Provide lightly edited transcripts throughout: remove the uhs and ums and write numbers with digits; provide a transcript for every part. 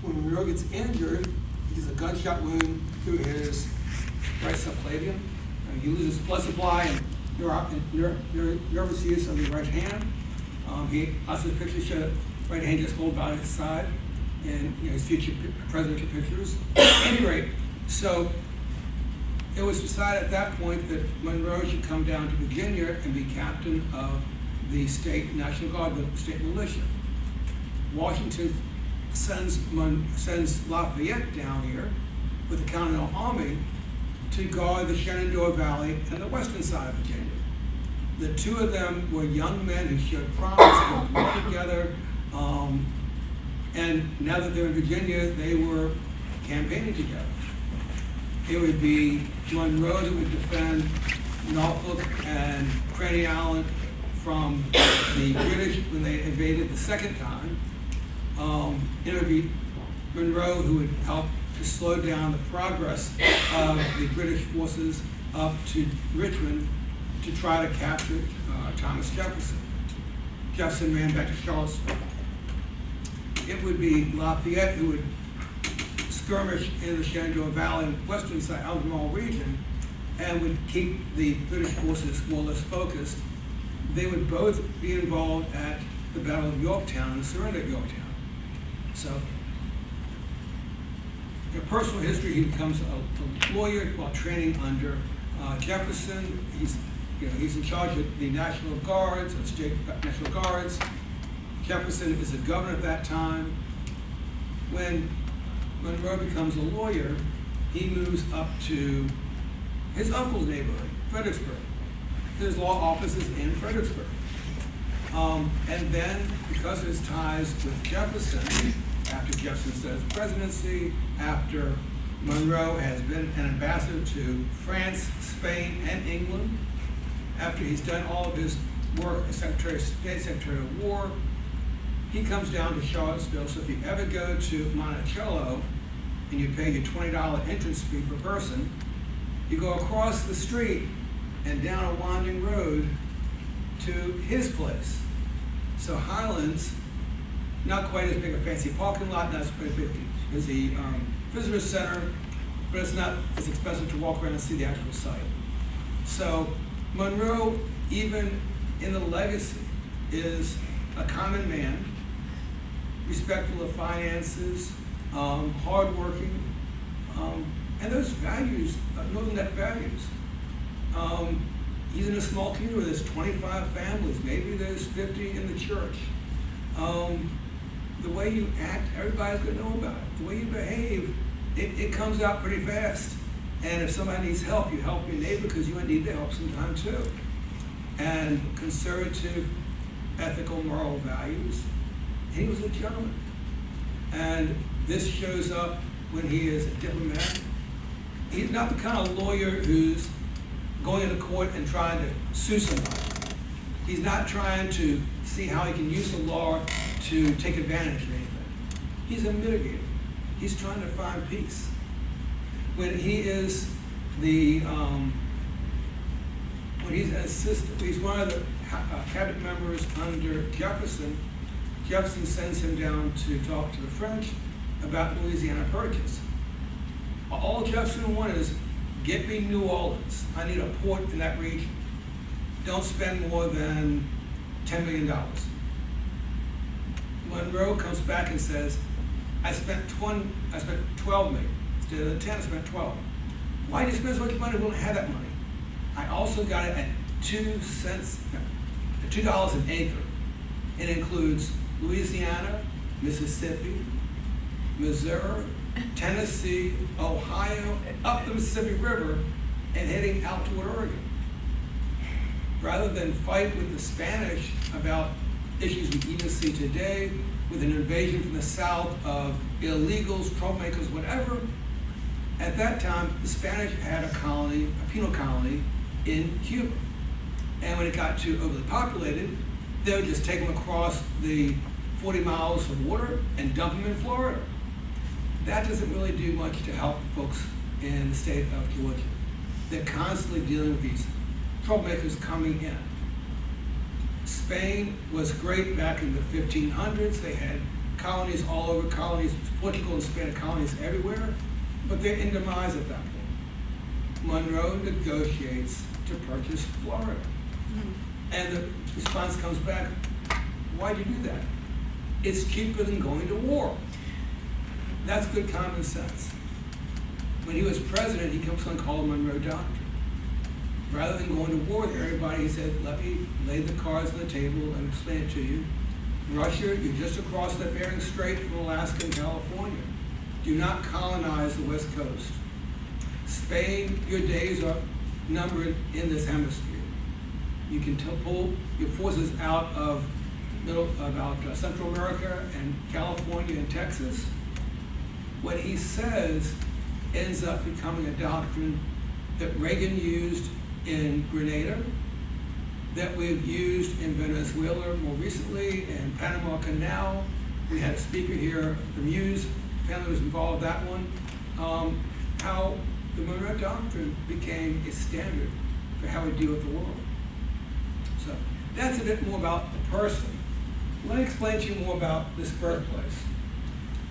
When Monroe gets injured, he gets a gunshot wound through his right subclavian. He loses blood supply and nervous use of the right hand. He also pictures show right hand just hold by his side, and his future presidential pictures. At any rate, so it was decided at that point that Monroe should come down to Virginia and be captain of the state National Guard, the state militia. Washington sends Lafayette down here with the Continental Army to guard the Shenandoah Valley and the western side of Virginia. The two of them were young men who showed promise, they worked together, and now that they're in Virginia, they were campaigning together. It would be Monroe that would defend Norfolk and Craney Island from the British when they invaded the second time. It would be Monroe who would help to slow down the progress of the British forces up to Richmond to try to capture Thomas Jefferson. Jefferson ran back to Charlottesville. It would be Lafayette who would skirmish in the Shenandoah Valley and western side Albemarle region and would keep the British forces more or less focused. They would both be involved at the Battle of Yorktown and the surrender of Yorktown. So, in personal history, he becomes a lawyer while training under Jefferson. He's in charge of the National Guards, state National Guards. Jefferson is the governor at that time. When Monroe becomes a lawyer, he moves up to his uncle's neighborhood, Fredericksburg. His law office is in Fredericksburg. And then, because of his ties with Jefferson, after Jefferson started his presidency, after Monroe has been an ambassador to France, Spain, and England, after he's done all of his work as Secretary of State, Secretary of War, he comes down to Charlottesville. So if you ever go to Monticello and you pay your $20 entrance fee per person, you go across the street and down a winding road to his place. So Highlands, not quite as big a fancy parking lot, not as big as the visitor center, but it's not as expensive to walk around and see the actual site. So Monroe, even in the legacy, is a common man, respectful of finances, hardworking, and those values, Northern Neck values. He's in a small community where there's 25 families, maybe there's 50 in the church. The way you act, everybody's gonna know about it. The way you behave, it comes out pretty fast. And if somebody needs help, you help your neighbor because you might need their help sometime too. And conservative, ethical, moral values. He was a gentleman. And this shows up when he is a diplomat. He's not the kind of lawyer who's going into court and trying to sue somebody. He's not trying to see how he can use the law to take advantage of anything. He's a mitigator. He's trying to find peace. When he is when he's an assistant, he's one of the cabinet members under Jefferson. Jefferson sends him down to talk to the French about Louisiana Purchase. All Jefferson wanted is, get me New Orleans. I need a port in that region. Don't spend more than $10 million. Monroe comes back and says, I spent 12 million. Instead of the 10, I spent 12. Why did you spend so much money? We don't have that money. I also got it at $2 an acre. It includes Louisiana, Mississippi, Missouri, Tennessee, Ohio, up the Mississippi River, and heading out toward Oregon. Rather than fight with the Spanish about issues we even see today, with an invasion from the south of illegals, troublemakers, whatever, at that time, the Spanish had a colony, a penal colony in Cuba. And when it got too overly populated, they would just take them across the 40 miles of water and dump them in Florida. That doesn't really do much to help folks in the state of Georgia. They're constantly dealing with these troublemakers coming in. Spain was great back in the 1500s. They had colonies all over, colonies, Portugal and Spanish colonies everywhere, but they're in demise at that point. Monroe negotiates to purchase Florida. And the response comes back, why'd you do that? It's cheaper than going to war. That's good common sense. When he was president, he kept on calling Monroe Doctrine. Rather than going to war with everybody, he said, let me lay the cards on the table and explain it to you. Russia, you're just across the Bering Strait from Alaska and California. Do not colonize the West Coast. Spain, your days are numbered in this hemisphere. You can pull your forces out of Central America and California and Texas. What he says ends up becoming a doctrine that Reagan used in Grenada, that we've used in Venezuela more recently, and Panama Canal. We had a speaker here, the Muse family was involved in that one. How the Monroe Doctrine became a standard for how we deal with the world. So that's a bit more about the person. Let me explain to you more about this birthplace.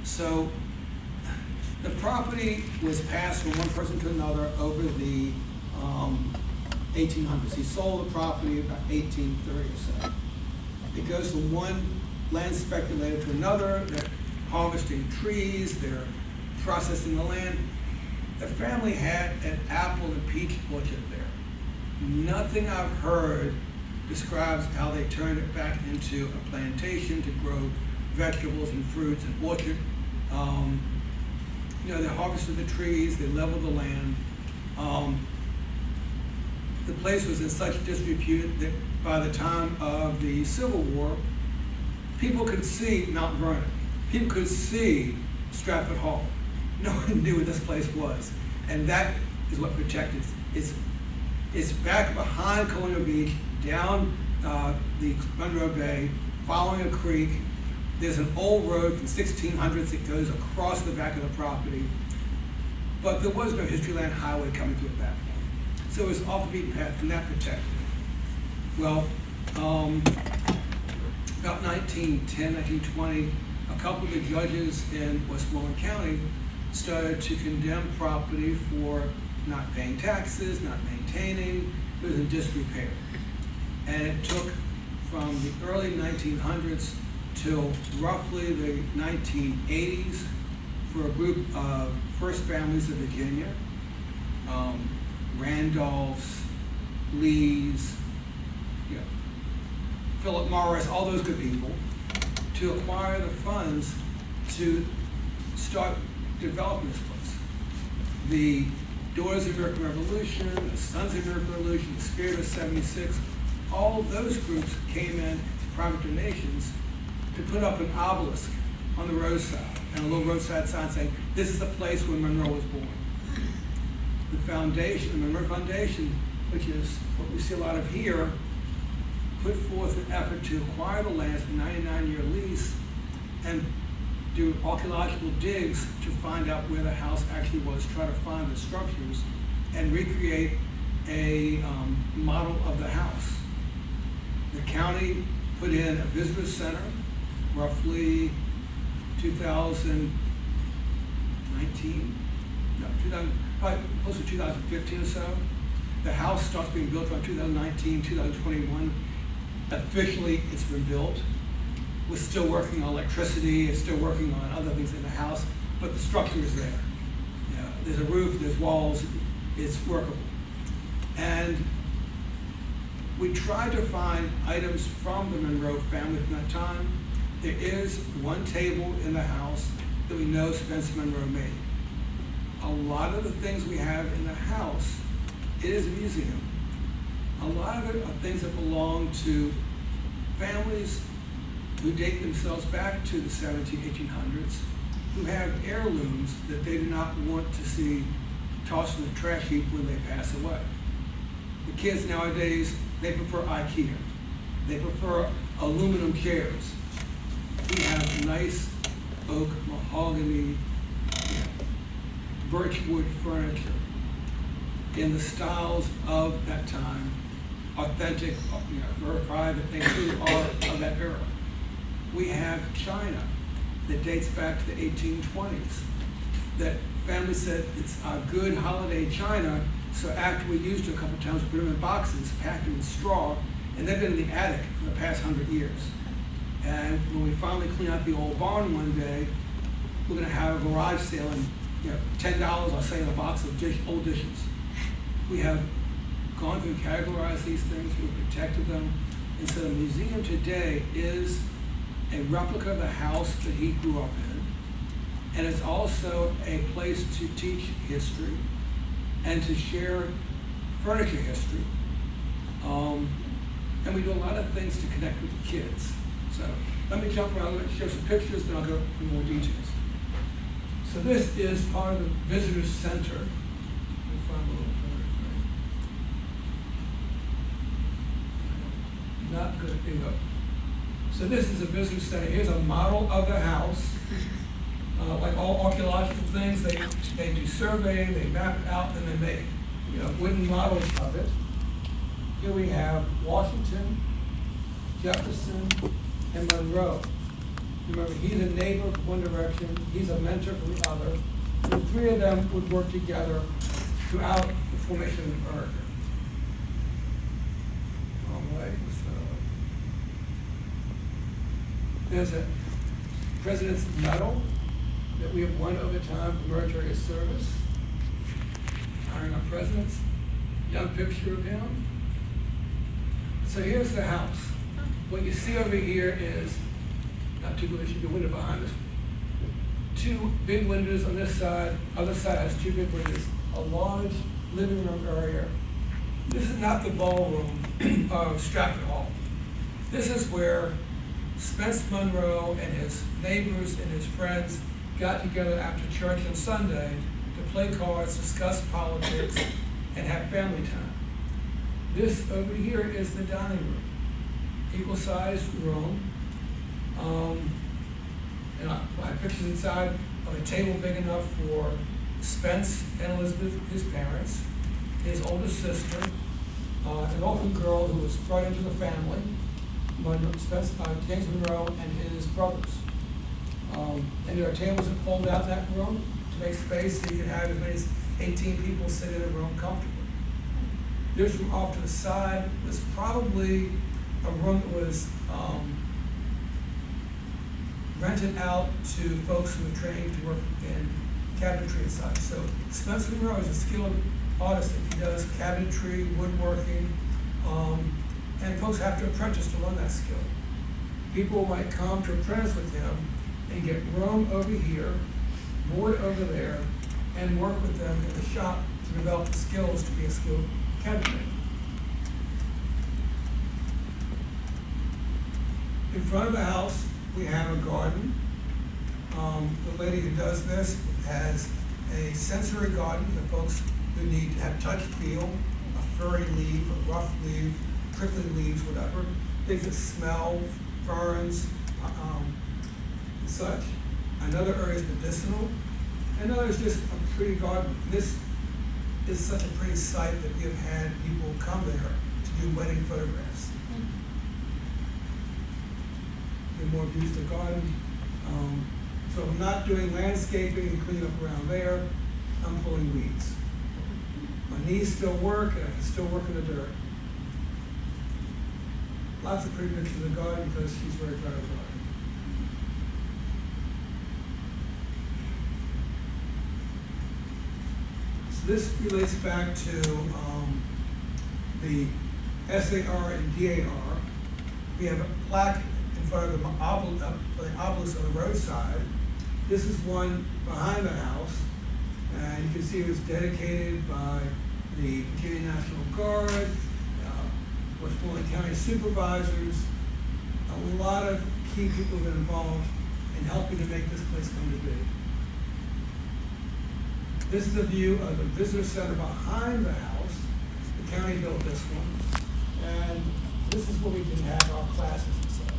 So the property was passed from one person to another over the 1800s. He sold the property about 1830 or so. It goes from one land speculator to another. They're harvesting trees, they're processing the land. The family had an apple and peach orchard there. Nothing I've heard describes how they turned it back into a plantation to grow vegetables and fruits and orchard. They harvested the trees, they leveled the land. The place was in such disrepute that by the time of the Civil War, people could see Mount Vernon. People could see Stratford Hall. No one knew what this place was. And that is what protected it. It's back behind Colonial Beach, down the Monroe Bay, following a creek. There's an old road from 1600s that goes across the back of the property. But there was no History Land Highway coming through at that point. So it was off the beaten path, and that protected it. Well, about 1910, 1920, a couple of the judges in Westmoreland County started to condemn property for not paying taxes, not maintaining. It was in disrepair. And it took from the early 1900s till roughly the 1980s for a group of First Families of Virginia, Randolphs, Lees, Philip Morris, all those good people, to acquire the funds to start developing this place. The Daughters of the American Revolution, the Sons of the American Revolution, the Spirit of '76, all those groups came in, private donations, to put up an obelisk on the roadside, and a little roadside sign saying, this is the place where Monroe was born. The foundation, the Monroe Foundation, which is what we see a lot of here, put forth an effort to acquire the land for a 99-year lease and do archaeological digs to find out where the house actually was, try to find the structures, and recreate a model of the house. The county put in a visitor center, roughly probably close to 2015 or so. The house starts being built around 2019, 2021. Officially, it's been built. We're still working on electricity, it's still working on other things in the house, but the structure is there. There's a roof, there's walls, it's workable. And we tried to find items from the Monroe family from that time. There is one table in the house that we know Spencer Monroe made. A lot of the things we have in the house, it is a museum. A lot of it are things that belong to families who date themselves back to the 1800s, who have heirlooms that they do not want to see tossed in the trash heap when they pass away. The kids nowadays, they prefer IKEA. They prefer aluminum chairs. We have nice oak, mahogany, birchwood furniture in the styles of that time, authentic, verified that they truly are of that era. We have china that dates back to the 1820s. That family said it's a good holiday china, so after we used it a couple times, we put them in boxes, packed them in straw, and they've been in the attic for the past 100 years. And when we finally clean out the old barn one day, we're going to have a garage sale, and $10, I'll say, in a box of old dishes. We have gone through and categorized these things, we've protected them, and so the museum today is a replica of the house that he grew up in, and it's also a place to teach history and to share furniture history. And we do a lot of things to connect with the kids. So let me jump around and show some pictures, then I'll go into more details. So this is part of the visitor center. Let me find a little pointer. Not good. Here you go. So this is a visitor center. Here's a model of the house. Like all archaeological things, they do surveying, they map it out, and they make wooden models of it. Here we have Washington, Jefferson, and Monroe. Remember, he's a neighbor from one direction, he's a mentor from the other. The three of them would work together throughout the formation of America. Wrong way. There's a President's Medal that we have won over time for military service. Honoring our presidents. Young picture of him. So here's the house. What you see over here is, not too good, there should be a window behind us. Two big windows on this side, other side has two big windows, a large living room area. This is not the ballroom of Stratford Hall. This is where Spence Monroe and his neighbors and his friends got together after church on Sunday to play cards, discuss politics, and have family time. This over here is the dining room, equal-sized room. And I have pictures inside of a table big enough for Spence and Elizabeth, his parents, his older sister, an orphan girl who was brought into the family, James Monroe, and his brothers. And there are tables that fold out in that room to make space so you can have as many as 18 people sit in a room comfortably. This room off to the side was probably a room that was rented out to folks who were trained to work in cabinetry and such. So Spencer Monroe is a skilled artist. He does cabinetry, woodworking, and folks have to apprentice to learn that skill. People might come to apprentice with him and get room over here, board over there, and work with them in the shop to develop the skills to be a skilled cabinet maker. In front of the house, we have a garden. The lady who does this has a sensory garden for folks who need to have touch, feel, a furry leaf, a rough leaf, prickly leaves, whatever, things that smell, ferns, and such. Another area is medicinal. Another is just a pretty garden. This is such a pretty sight that we have had people come there to do wedding photographs. More views of the garden. So I'm not doing landscaping and cleanup around there. I'm pulling weeds. My knees still work, and I can still work in the dirt. Lots of pretty pictures of the garden because she's very proud of the garden. So this relates back to the SAR and DAR. We have a plaque in front of the obelisk on the roadside. This is one behind the house, and you can see it was dedicated by the Virginia National Guard, Westmoreland County supervisors. A lot of key people have been involved in helping to make this place come to be. This is a view of the visitor center behind the house. The county built this one, and this is where we can have our classes and such.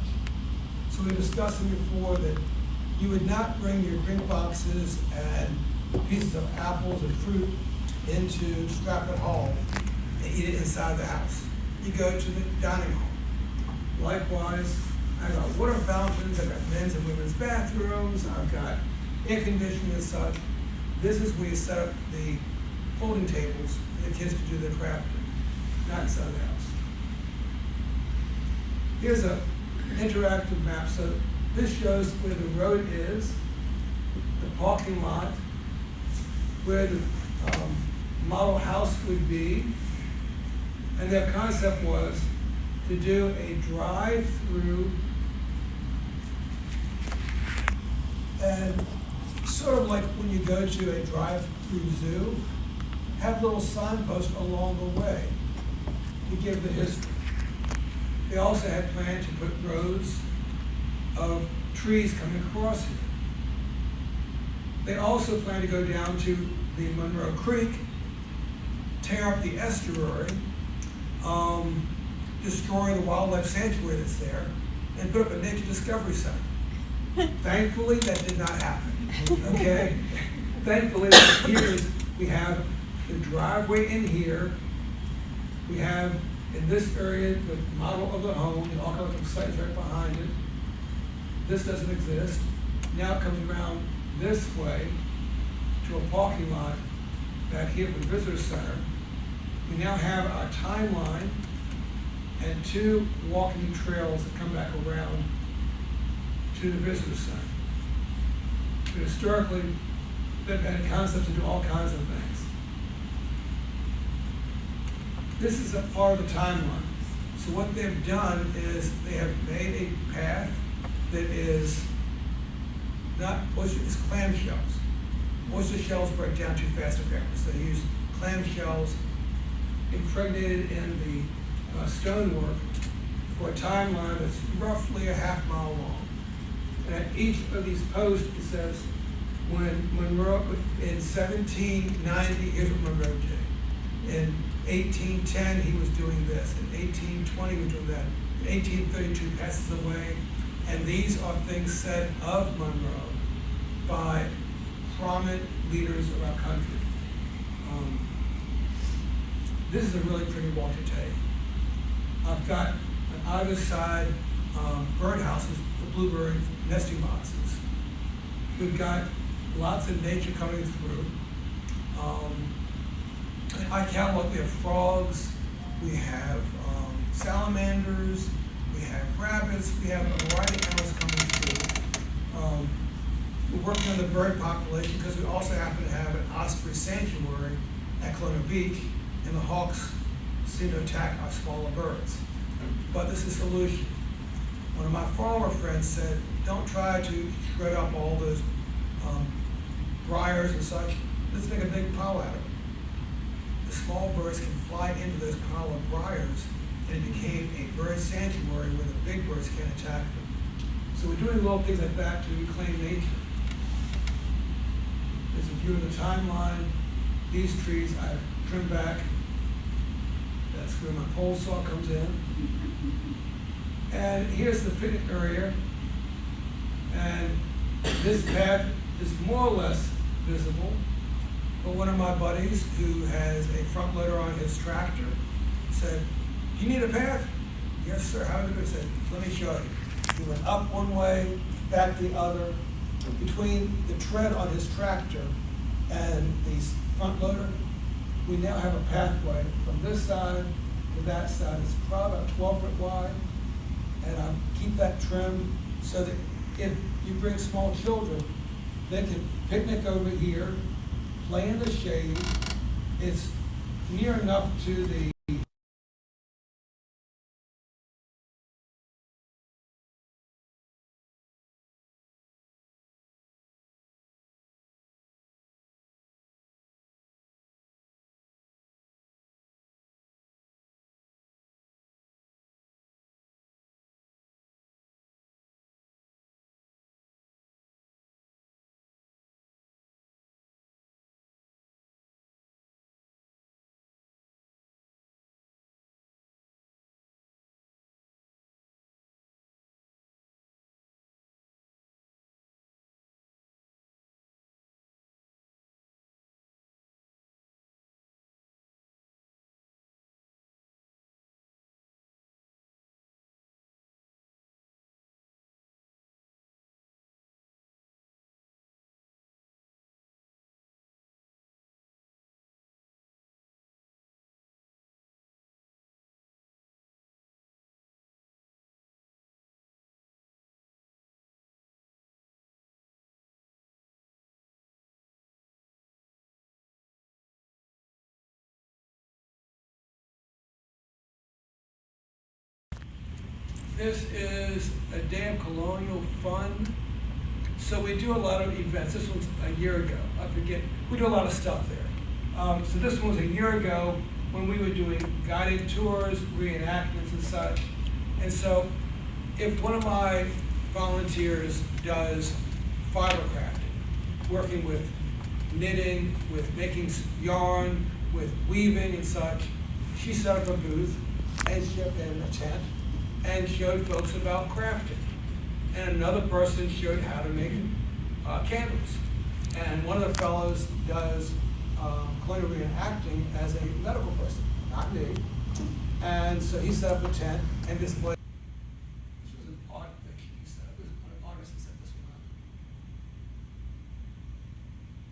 So we were discussing before that you would not bring your drink boxes and pieces of apples and fruit into Stratford Hall and eat it inside the house. You go to the dining hall. Likewise, I've got water fountains, I've got men's and women's bathrooms, I've got air conditioning and such. This is where you set up the folding tables for the kids to do their crafting, not inside the house. Here's an interactive map. So this shows where the road is, the parking lot, where the model house would be, and their concept was to do a drive-through and sort of like when you go to a drive-through zoo, have little signposts along the way to give the history. They also had planned to put rows of trees coming across here. They also planned to go down to the Monroe Creek, tear up the estuary, destroy the wildlife sanctuary that's there, and put up a nature discovery center. Thankfully, that did not happen, okay? Thankfully, we have the driveway in here. We have, in this area, the model of the home, and all kinds of sites right behind it. This doesn't exist. Now it comes around this way to a parking lot back here for the visitor center. We now have our timeline and 2 walking trails that come back around to the visitor center. But historically, they've had concepts to do all kinds of things. This is a part of the timeline. So what they've done is they have made a path that is not, it's clamshells. Oyster shells break down too fast apparently, so they use clamshells impregnated in the stonework for a timeline that's roughly a half mile long. And at each of these posts, it says, when Monroe, in 1790, here's what Monroe did. In 1810, he was doing this. In 1820, he was doing that. In 1832, passes away. And these are things said of Monroe by prominent leaders of our country. This is a really pretty walk to take. I've got on either side birdhouses for bluebird nesting boxes. We've got lots of nature coming through. In my catalog, we have frogs, we have salamanders, we have rabbits, we have a variety of animals coming through. We're working on the bird population because we also happen to have an osprey sanctuary at Kelowna Beach, and the hawks seem to attack our smaller birds. But this is a solution. One of my farmer friends said, don't try to shred up all those briars and such. Let's make a big pile out of it. The small birds can fly into those pile of briars, and it became a bird sanctuary where the big birds can't attack them. So we're doing little things like that to reclaim nature. There's a view of the timeline. These trees I've trimmed back. That's where my pole saw comes in. And here's the picnic area. And this path is more or less visible. But one of my buddies who has a front loader on his tractor said, "Do you need a path?" "Yes, sir." "How do I?" said, "Let me show you." He went up one way, back the other. Between the tread on his tractor and the front loader, we now have a pathway from this side to that side. It's probably about 12 foot wide, and I'll keep that trimmed so that if you bring small children, they can picnic over here, play in the shade. It's near enough to the This is a day of colonial fun. So we do a lot of events. This one's a year ago. I forget. We do a lot of stuff there. So this one was a year ago when we were doing guided tours, reenactments and such. And so if one of my volunteers does fiber crafting, working with knitting, with making yarn, with weaving and such, she set up a booth and she in a tent and showed folks about crafting. And another person showed how to make candles. And one of the fellows does colonial reenacting as a medical person, not me. And so he set up a tent and displayed. This was an art fiction he set up. This was an artist that set this one up.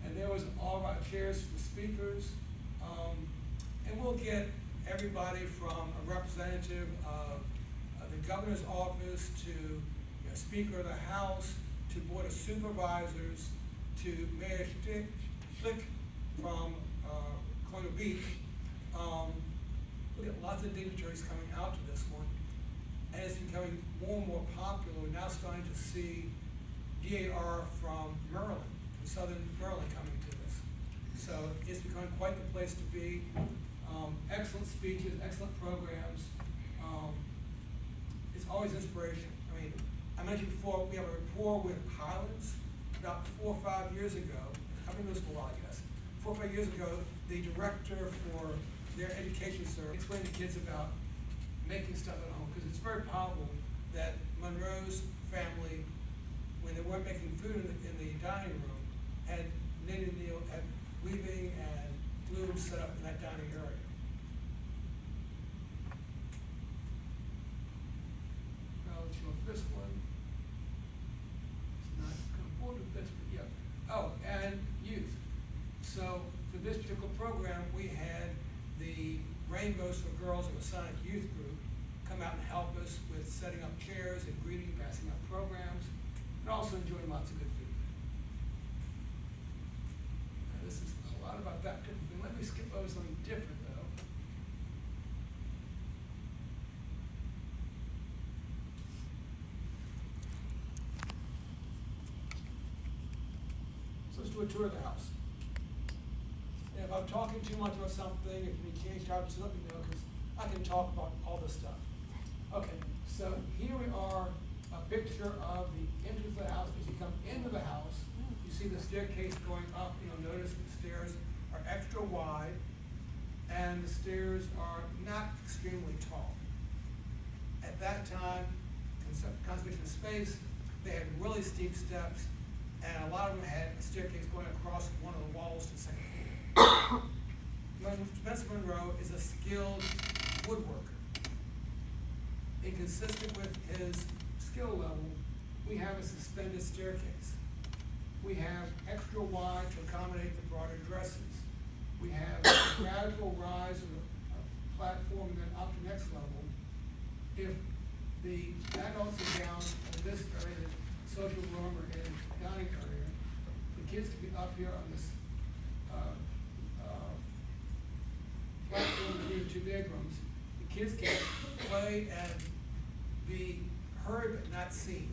And there was all of our chairs for the speakers. And we'll get everybody from a representative of the governor's office to Speaker of the House to Board of Supervisors to Mayor Schlick from Colonial Beach. We get lots of dignitaries coming out to this one, and it's becoming more and more popular. We're now starting to see DAR from Maryland, from Southern Maryland coming to this. So it's becoming quite the place to be. Excellent speeches, excellent programs. It's always inspiration. I mean, I mentioned before, we have a rapport with Highlands. About 4 or 5 years ago, I've been doing this for a while, I guess. 4 or 5 years ago, the director for their education service explained to kids about making stuff at home, because it's very probable that Monroe's family, when they weren't making food in the dining room, had knitting, had weaving and looms set up in that dining area. I'll show this one. It's not going to this, but yeah. Oh, and youth. So for this particular program, we had the Rainbows for Girls of a Sonic Youth Group come out and help us with setting up chairs and greeting, passing out programs, and also enjoying lots of good food. Now, this is a lot about that type of thing. Let me skip over something different, though. So let's do a tour of the house. And if I'm talking too much about something, if you need change topics, let me know, because I can talk about all this stuff. Okay, so here we are, a picture of the entrance of the house. As you come into the house, you see the staircase going up. You'll notice the stairs are extra wide, and the stairs are not extremely tall. At that time, conservation of space, they had really steep steps, and a lot of them had a staircase going across one of the walls to the second floor. Spencer Monroe is a skilled woodworker. Inconsistent with his skill level, we have a suspended staircase. We have extra wide to accommodate the broader dresses. We have a gradual rise of a platform and then up to next level. If the adults are down in this area, the social room or in the dining area, the kids can be up here on this platform between 2 bedrooms. The kids can play and be heard but not seen.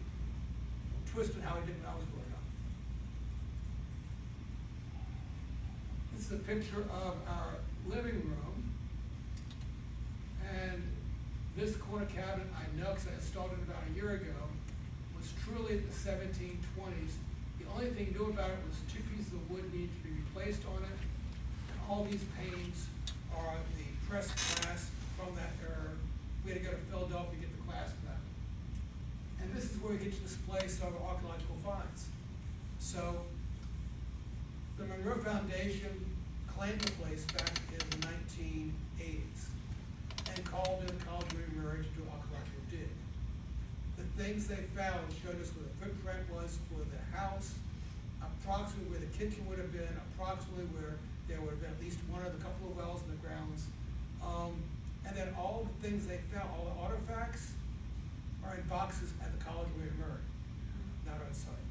Twisted how I did when I was growing up. This is a picture of our living room. And this corner cabinet, I know because I installed it about a year ago, was truly the 1720s. The only thing new about it was 2 pieces of wood needed to be replaced on it. And all these panes are the pressed glass from that era. We had to go to Philadelphia to get the glass for that. And this is where we get to display some of our archaeological finds. So the Monroe Foundation claimed the place back in the 1980s and called in College of Mary to do archaeological dig. The things they found showed us where the footprint was for the house, approximately where the kitchen would have been, approximately where there would have been at least one or a couple of wells in the grounds. And then all the things they found, all the artifacts, are in boxes at the College of Mary, not on site.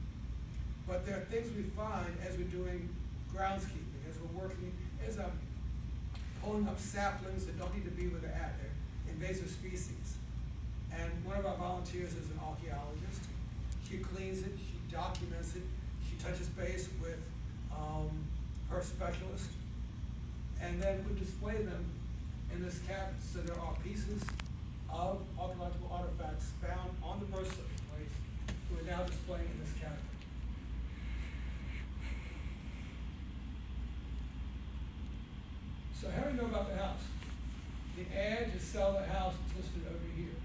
But there are things we find as we're doing groundskeeping, as we're working, as I'm pulling up saplings that don't need to be where they're at. They're invasive species. And one of our volunteers is an archaeologist. She cleans it, she documents it, she touches base with her specialist, and then we display them in this cabinet. So there are pieces of archaeological artifacts found on the birth place that we're now displaying in this cabinet. So how do we know about the house? The ad to sell the house is listed over here.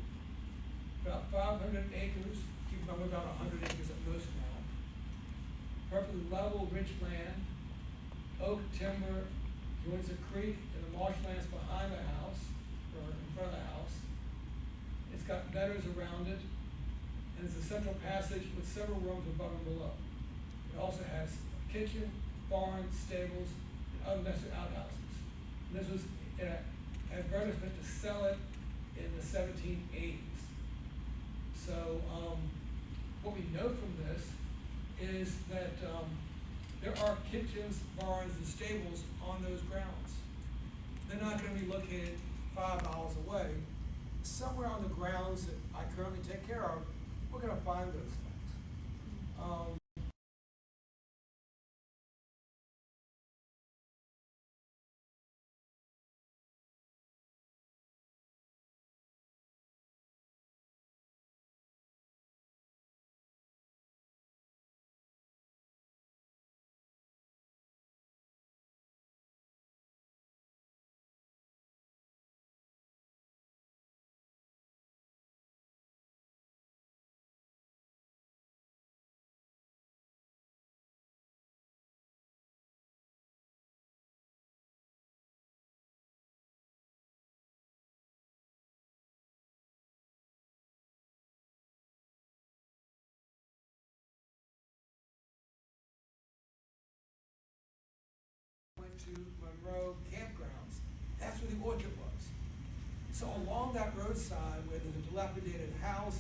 About 500 acres, keep in mind we're about 100 acres at most now. Perfectly level, rich land, oak timber, joins a creek and the marshlands behind the house, or in front of the house. It's got gutters around it, and it's a central passage with several rooms above and below. It also has a kitchen, barn, stables, and other necessary outhouses. And this was an advertisement to sell it in the 1780s. So what we know from this is that there are kitchens, barns, and stables on those grounds. They're not going to be located 5 miles away. Somewhere on the grounds that I currently take care of, we're going to find those things. Went to Monroe campgrounds. That's where the orchard was. So along that roadside where there's a dilapidated house